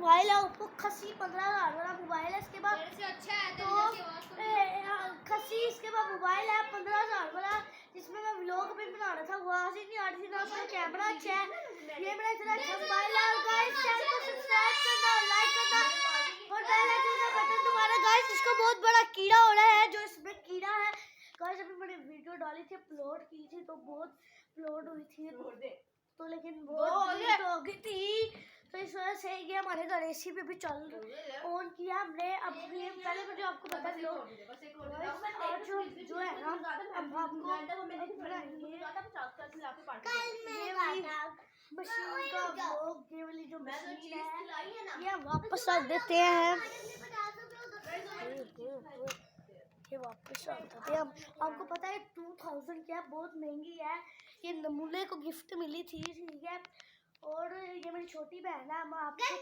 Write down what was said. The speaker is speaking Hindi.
मोबाइल है ओप्पो खसी 15,000 वाला मोबाइल है। इसके बाद अच्छा है तो खसी इसके बाद मोबाइल है 15,000 वाला, जिसमें मैं व्लॉग भी बना रहा था, वहाँ से नहीं आ रही थी ना, उसका कैमरा अच्छा है। ये मेरा इतना अच्छा मोबाइल है। और गाइस चैनल को सब्सक्राइब करना, लाइक करना और बेल आइकन का बटन दबाना। गाइस इसको बहुत बड़ा कीड़ा हो रहा है, जो इसमें कीड़ा है। गाइस अभी मैंने वीडियो डाली थी, अपलोड की थी, तो बहुत अपलोड हुई थी तो, लेकिन बहुत डिलीट हो गई थी, तो इस वजह से ये हमारे घर एसी पे भी चल ऑन किया हमने। अब ये पहले मुझे आपको बता दो, और जो है ना अब आपको मशीन का व्लॉग, ये वाली जो मशीन है ये वापस रख देते हैं, ये वापस रख देते हैं हम। आपको पता है 2000 की है, बहुत महंगी है। ये नमूले को गिफ्ट मिली थी, ठीक है। और ये मेरी छोटी बहन है, हम आपको